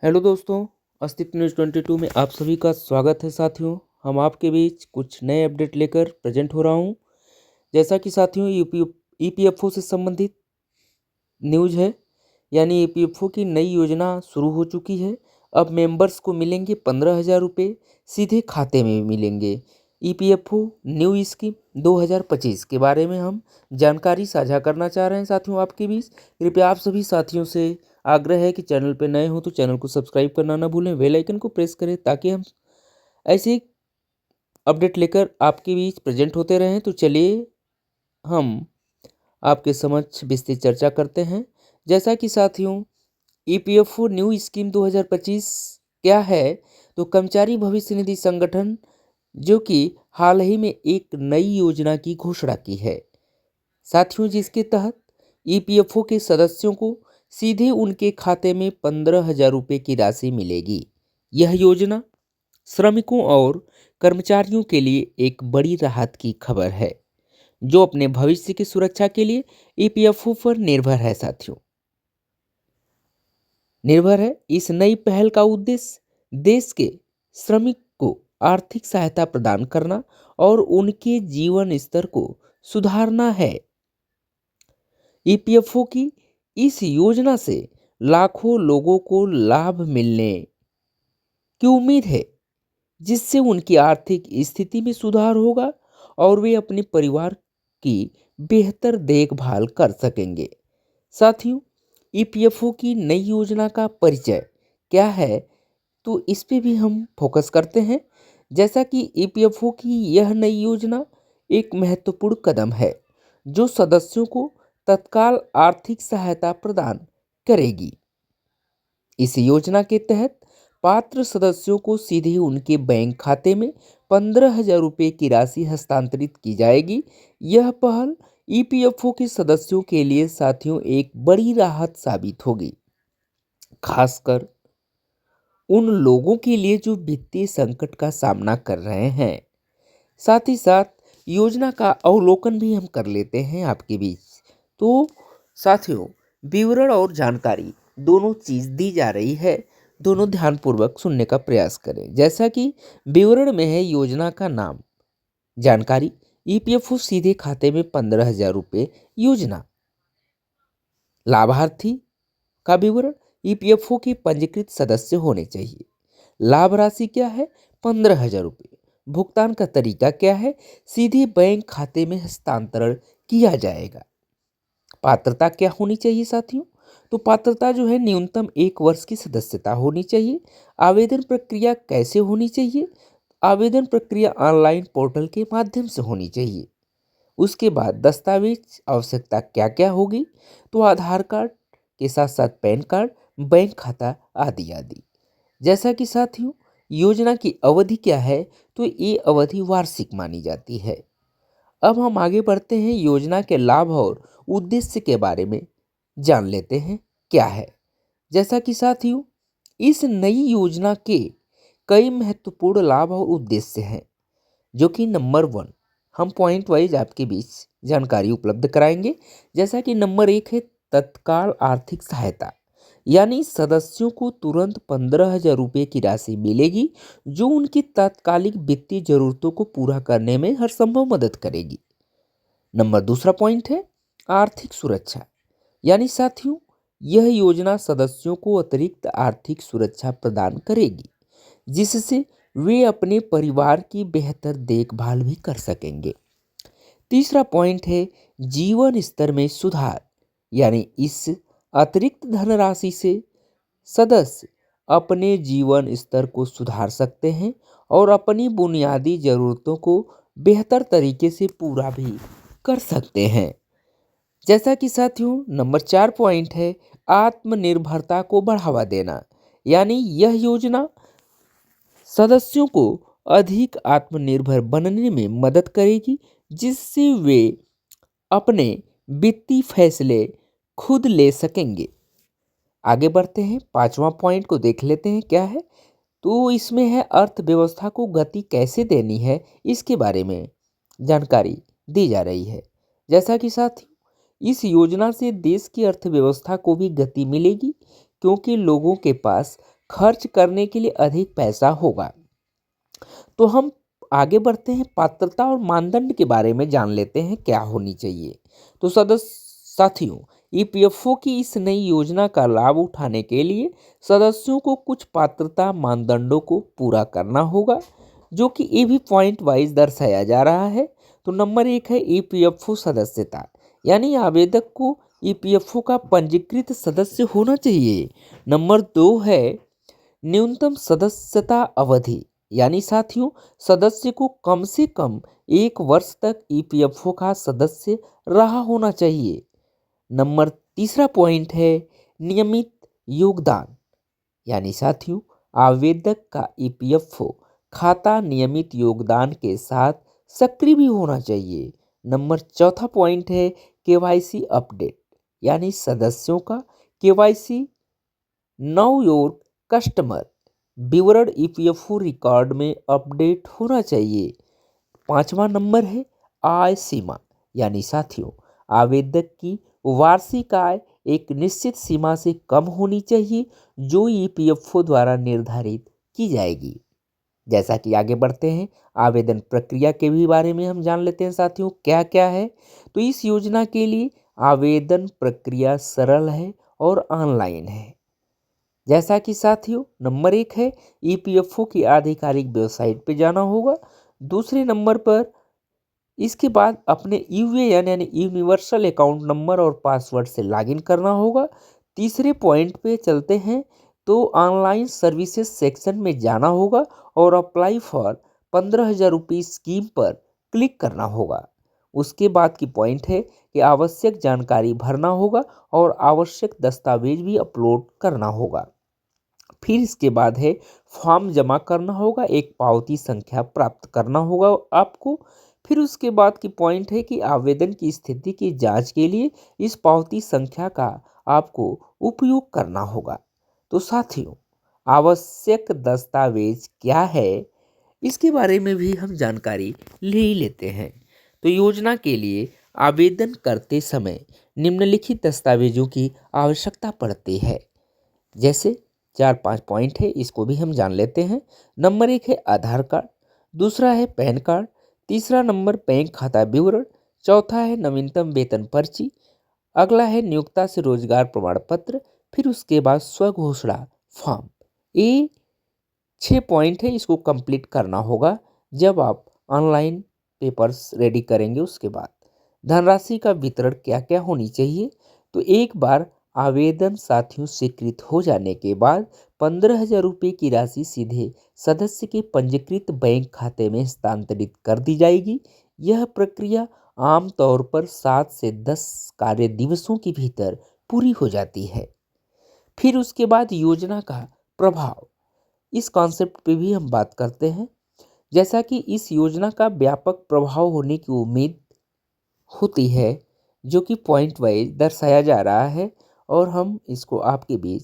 Hello दोस्तों, अस्तित्व news 22 में आप सभी का स्वागत है साथियों। हम आपके बीच कुछ नए अपडेट लेकर प्रेजेंट हो रहा हूं। जैसा कि साथियों ईपीएफओ से संबंधित न्यूज़ है, यानी ईपीएफओ की नई योजना शुरू हो चुकी है। अब मेंबर्स को मिलेंगे 15,000 रुपये, सीधे खाते में मिलेंगे। ईपीएफओ न्यू स्कीम 2025 के बारे में हम जानकारी साझा करना चाह रहे हैं साथियों आपके बीच। कृपया आप सभी साथियों से आग्रह है कि चैनल पर नए हो तो चैनल को सब्सक्राइब करना ना भूलें, बेल आइकन को प्रेस करें ताकि हम ऐसे ही अपडेट लेकर आपके बीच प्रेजेंट होते रहें। तो चलिए हम आपके समक्ष विस्तृत चर्चा करते हैं। जैसा कि साथियों ईपीएफओ न्यू स्कीम 2025 क्या है, तो कर्मचारी भविष्य निधि संगठन जो कि हाल ही में एक नई योजना की घोषणा की है साथियों, जिसके तहत ईपीएफओ के सदस्यों को सीधे उनके खाते में 15,000 रुपये की राशि मिलेगी। यह योजना श्रमिकों और कर्मचारियों के लिए एक बड़ी राहत की खबर है जो अपने भविष्य की सुरक्षा के लिए ईपीएफओ पर निर्भर है साथियों। इस नई पहल का उद्देश्य देश के श्रमिक को आर्थिक सहायता प्रदान करना और उनके जीवन स्तर को सुधारना है। ईपीएफओ की इस योजना से लाखों लोगों को लाभ मिलने की उम्मीद है, जिससे उनकी आर्थिक स्थिति में सुधार होगा और वे अपने परिवार की बेहतर देखभाल कर सकेंगे। साथियों ईपीएफओ की नई योजना का परिचय क्या है, तो इस पे भी हम फोकस करते हैं। जैसा कि ईपीएफओ की यह नई योजना एक महत्वपूर्ण कदम है जो सदस्यों को तत्काल आर्थिक सहायता प्रदान करेगी। इस योजना के तहत पात्र सदस्यों को सीधे उनके बैंक खाते में 15,000 रुपये की राशि हस्तांतरित की जाएगी। यह पहल ईपीएफओ के सदस्यों के लिए साथियों एक बड़ी राहत साबित होगी, खासकर उन लोगों के लिए जो वित्तीय संकट का सामना कर रहे हैं। साथ ही साथ योजना का अवलोकन भी हम कर लेते हैं आपके बीच। तो साथियों विवरण और जानकारी दोनों चीज़ दी जा रही है, दोनों ध्यानपूर्वक सुनने का प्रयास करें। जैसा कि विवरण में है योजना का नाम, जानकारी ईपीएफओ सीधे खाते में 15,000 रुपये योजना। लाभार्थी का विवरण ईपीएफओ के पंजीकृत सदस्य होने चाहिए। लाभ राशि क्या है, 15,000 रुपये। भुगतान का तरीका क्या है, सीधे बैंक खाते में हस्तांतरण किया जाएगा। पात्रता क्या होनी चाहिए साथियों, तो पात्रता जो है न्यूनतम 1 वर्ष की सदस्यता होनी चाहिए। आवेदन प्रक्रिया कैसे होनी चाहिए, आवेदन प्रक्रिया ऑनलाइन पोर्टल के माध्यम से होनी चाहिए। उसके बाद दस्तावेज आवश्यकता क्या क्या होगी, तो आधार कार्ड के साथ साथ पैन कार्ड, बैंक खाता आदि आदि। जैसा कि साथियों योजना की अवधि क्या है, तो ये अवधि वार्षिक मानी जाती है। अब हम आगे बढ़ते हैं, योजना के लाभ और उद्देश्य के बारे में जान लेते हैं क्या है। जैसा कि साथियों इस नई योजना के कई महत्वपूर्ण लाभ और उद्देश्य हैं, जो कि नंबर 1 हम पॉइंट वाइज आपके बीच जानकारी उपलब्ध कराएंगे। जैसा कि नंबर 1 है तत्काल आर्थिक सहायता, यानी सदस्यों को तुरंत 15,000 रुपये की राशि मिलेगी जो उनकी तात्कालिक वित्तीय जरूरतों को पूरा करने में हर संभव मदद करेगी। नंबर दूसरा पॉइंट है आर्थिक सुरक्षा, यानी साथियों यह योजना सदस्यों को अतिरिक्त आर्थिक सुरक्षा प्रदान करेगी, जिससे वे अपने परिवार की बेहतर देखभाल भी कर सकेंगे। तीसरा पॉइंट है जीवन स्तर में सुधार, यानी इस अतिरिक्त धनराशि से सदस्य अपने जीवन स्तर को सुधार सकते हैं और अपनी बुनियादी जरूरतों को बेहतर तरीके से पूरा भी कर सकते हैं। जैसा कि साथियों नंबर 4 पॉइंट है आत्मनिर्भरता को बढ़ावा देना, यानी यह योजना सदस्यों को अधिक आत्मनिर्भर बनने में मदद करेगी, जिससे वे अपने वित्तीय फैसले खुद ले सकेंगे। आगे बढ़ते हैं, 5वां पॉइंट को देख लेते हैं क्या है। तो इसमें है अर्थव्यवस्था को गति कैसे देनी है, इसके बारे में जानकारी दी जा रही है। जैसा कि साथियों इस योजना से देश की अर्थव्यवस्था को भी गति मिलेगी, क्योंकि लोगों के पास खर्च करने के लिए अधिक पैसा होगा। तो हम आगे बढ़ते हैं, पात्रता और मानदंड के बारे में जान लेते हैं क्या होनी चाहिए। तो साथियों, ईपीएफओ की इस नई योजना का लाभ उठाने के लिए सदस्यों को कुछ पात्रता मानदंडों को पूरा करना होगा, जो कि ये भी पॉइंट वाइज दर्शाया जा रहा है। तो नंबर 1 है ईपीएफओ सदस्यता, यानी आवेदक को ईपीएफओ का पंजीकृत सदस्य होना चाहिए। नंबर 2 है न्यूनतम सदस्यता अवधि, यानी साथियों सदस्य को कम से कम 1 वर्ष तक ईपीएफओ का सदस्य रहा होना चाहिए। नंबर तीसरा पॉइंट है नियमित योगदान, यानी साथियों आवेदक का ईपीएफओ खाता नियमित योगदान के साथ सक्रिय भी होना चाहिए। नंबर चौथा पॉइंट है केवाईसी अपडेट, यानी सदस्यों का केवाईसी नाउ योर कस्टमर विवरण ईपीएफओ रिकॉर्ड में अपडेट होना चाहिए। पांचवा नंबर है आय सीमा, यानी साथियों आवेदक की वार्षिक आय एक निश्चित सीमा से कम होनी चाहिए, जो ईपीएफओ द्वारा निर्धारित की जाएगी। जैसा कि आगे बढ़ते हैं, आवेदन प्रक्रिया के भी बारे में हम जान लेते हैं साथियों क्या क्या है। तो इस योजना के लिए आवेदन प्रक्रिया सरल है और ऑनलाइन है। जैसा कि साथियों नंबर 1 है ईपीएफओ की आधिकारिक वेबसाइट पे जाना होगा। दूसरे नंबर पर इसके बाद अपने यूएएन यानी यूनिवर्सल अकाउंट नंबर और पासवर्ड से लॉगिन करना होगा। तीसरे पॉइंट पे चलते हैं, तो ऑनलाइन सर्विसेज सेक्शन में जाना होगा और अप्लाई फॉर 15,000 रुपये स्कीम पर क्लिक करना होगा। उसके बाद की पॉइंट है कि आवश्यक जानकारी भरना होगा और आवश्यक दस्तावेज भी अपलोड करना होगा। फिर इसके बाद है फॉर्म जमा करना होगा, एक पावती संख्या प्राप्त करना होगा आपको। फिर उसके बाद की पॉइंट है कि आवेदन की स्थिति की जांच के लिए इस पावती संख्या का आपको उपयोग करना होगा। तो साथियों आवश्यक दस्तावेज क्या है, इसके बारे में भी हम जानकारी ले ही लेते हैं। तो योजना के लिए आवेदन करते समय निम्नलिखित दस्तावेजों की आवश्यकता पड़ती है। जैसे 4-5 पॉइंट है, इसको भी हम जान लेते हैं। नंबर 1 है आधार कार्ड, दूसरा है पैन कार्ड, तीसरा नंबर बैंक खाता विवरण, चौथा है नवीनतम वेतन पर्ची, अगला है नियोक्ता से रोजगार प्रमाण पत्र, फिर उसके बाद स्वघोषणा फॉर्म। ये 6 पॉइंट है, इसको कंप्लीट करना होगा जब आप ऑनलाइन पेपर्स रेडी करेंगे। उसके बाद धनराशि का वितरण क्या क्या होनी चाहिए, तो एक बार आवेदन साथियों स्वीकृत हो जाने के बाद 15,000 रुपये की राशि सीधे सदस्य के पंजीकृत बैंक खाते में हस्तांतरित कर दी जाएगी। यह प्रक्रिया आमतौर पर 7 से 10 कार्य दिवसों के भीतर पूरी हो जाती है। फिर उसके बाद योजना का प्रभाव, इस कॉन्सेप्ट पे भी हम बात करते हैं। जैसा कि इस योजना का व्यापक प्रभाव होने की उम्मीद होती है, जो कि पॉइंट वाइज दर्शाया जा रहा है और हम इसको आपके बीच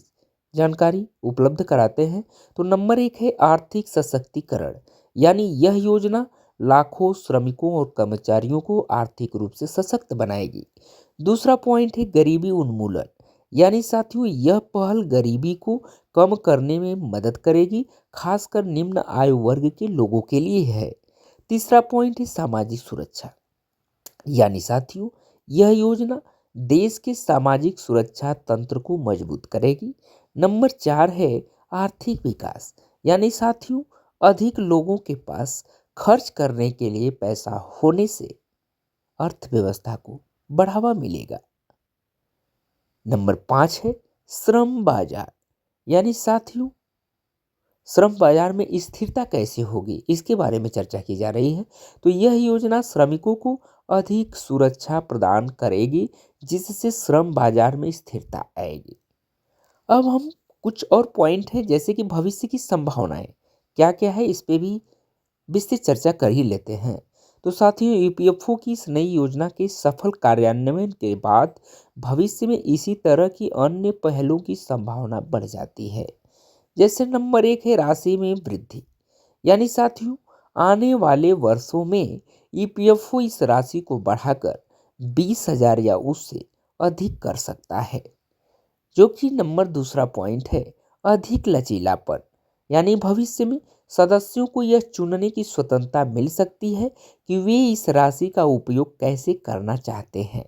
जानकारी उपलब्ध कराते हैं। तो नंबर 1 है आर्थिक सशक्तिकरण, यानी यह योजना लाखों श्रमिकों और कर्मचारियों को आर्थिक रूप से सशक्त बनाएगी। दूसरा पॉइंट है गरीबी उन्मूलन, यानी साथियों यह पहल गरीबी को कम करने में मदद करेगी, खासकर निम्न आयु वर्ग के लोगों के लिए है। तीसरा पॉइंट है सामाजिक सुरक्षा, यानी साथियों यह योजना देश के सामाजिक सुरक्षा तंत्र को मजबूत करेगी। नंबर 4 है आर्थिक विकास, यानी साथियों अधिक लोगों के पास खर्च करने के लिए पैसा होने से अर्थव्यवस्था को बढ़ावा मिलेगा। नंबर 5 है श्रम बाजार, यानी साथियों श्रम बाजार में स्थिरता कैसे होगी, इसके बारे में चर्चा की जा रही है। तो यह योजना श्रमिकों को अधिक सुरक्षा प्रदान करेगी, जिससे श्रम बाजार में स्थिरता आएगी। अब हम कुछ और पॉइंट है, जैसे कि भविष्य की संभावनाएं क्या क्या है, इस पे भी विस्तृत चर्चा कर ही लेते हैं। तो साथियों ईपीएफओ की इस नई योजना के सफल कार्यान्वयन के बाद भविष्य में इसी तरह की अन्य पहलों की संभावना बढ़ जाती है। जैसे नंबर 1 है राशि में वृद्धि, यानी साथियों आने वाले वर्षों में ईपीएफओ इस राशि को बढ़ाकर 20,000 या उससे अधिक कर सकता है। जो कि नंबर दूसरा पॉइंट है अधिक लचीलापन, यानी भविष्य में सदस्यों को यह चुनने की स्वतंत्रता मिल सकती है कि वे इस राशि का उपयोग कैसे करना चाहते हैं।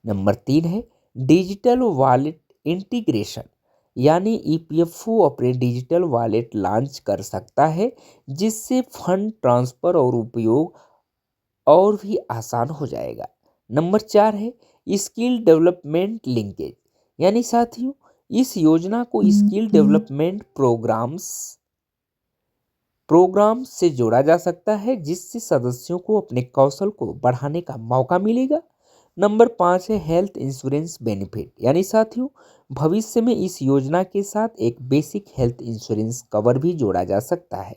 नंबर 3 है डिजिटल वॉलेट इंटीग्रेशन, यानी ईपीएफओ अपने डिजिटल वॉलेट लॉन्च कर सकता है जिससे फंड ट्रांसफर और उपयोग और भी आसान हो जाएगा। नंबर 4 है स्किल डेवलपमेंट लिंकेज, यानी साथियों इस योजना को स्किल डेवलपमेंट प्रोग्राम से जोड़ा जा सकता है जिससे सदस्यों को अपने कौशल को बढ़ाने का मौका मिलेगा। नंबर 5 है हेल्थ इंश्योरेंस बेनिफिट, यानी साथियों भविष्य में इस योजना के साथ एक बेसिक हेल्थ इंश्योरेंस कवर भी जोड़ा जा सकता है।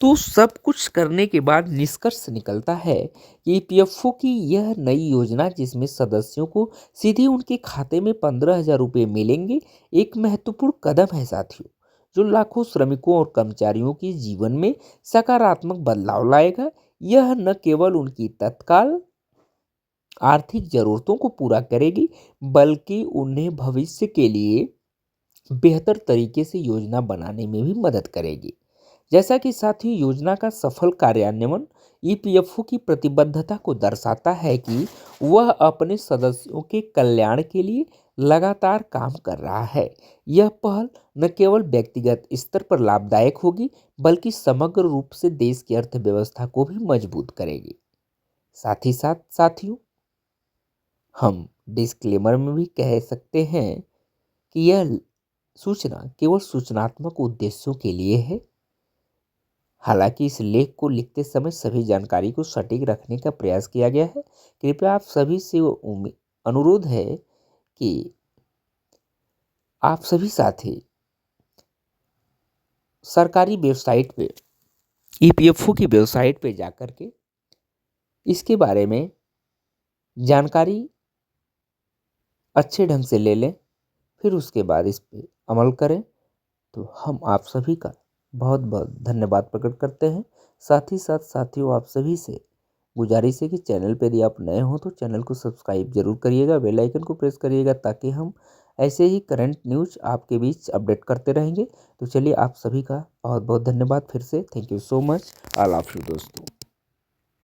तो सब कुछ करने के बाद निष्कर्ष निकलता है कि ईपीएफओ की यह नई योजना जिसमें सदस्यों को सीधे उनके खाते में 15,000 रुपये मिलेंगे, एक महत्वपूर्ण कदम है साथियों, जो लाखों श्रमिकों और कर्मचारियों के जीवन में सकारात्मक बदलाव लाएगा। यह न केवल उनकी तत्काल आर्थिक जरूरतों को पूरा करेगी बल्कि उन्हें भविष्य के लिए बेहतर तरीके से योजना बनाने में भी मदद करेगी। जैसा कि साथियों योजना का सफल कार्यान्वयन ईपीएफओ की प्रतिबद्धता को दर्शाता है कि वह अपने सदस्यों के कल्याण के लिए लगातार काम कर रहा है। यह पहल न केवल व्यक्तिगत स्तर पर लाभदायक होगी बल्कि समग्र रूप से देश की अर्थव्यवस्था को भी मजबूत करेगी। साथ ही साथ साथियों हम डिस्क्लेमर में भी कह सकते हैं कि यह सूचना केवल सूचनात्मक उद्देश्यों के लिए है। हालांकि इस लेख को लिखते समय सभी जानकारी को सटीक रखने का प्रयास किया गया है। कृपया आप सभी से अनुरोध है कि आप सभी साथी सरकारी वेबसाइट पे ईपीएफओ की वेबसाइट पे जाकर के इसके बारे में जानकारी अच्छे ढंग से ले लें, फिर उसके बाद इस पे अमल करें। तो हम आप सभी का बहुत बहुत धन्यवाद प्रकट करते हैं। साथ ही साथ साथियों आप सभी से गुजारिश है कि चैनल पर यदि आप नए हो तो चैनल को सब्सक्राइब जरूर करिएगा, बेल आइकन को प्रेस करिएगा ताकि हम ऐसे ही करंट न्यूज आपके बीच अपडेट करते रहेंगे। तो चलिए आप सभी का बहुत बहुत धन्यवाद फिर से। Thank you so much. All of you दोस्तों।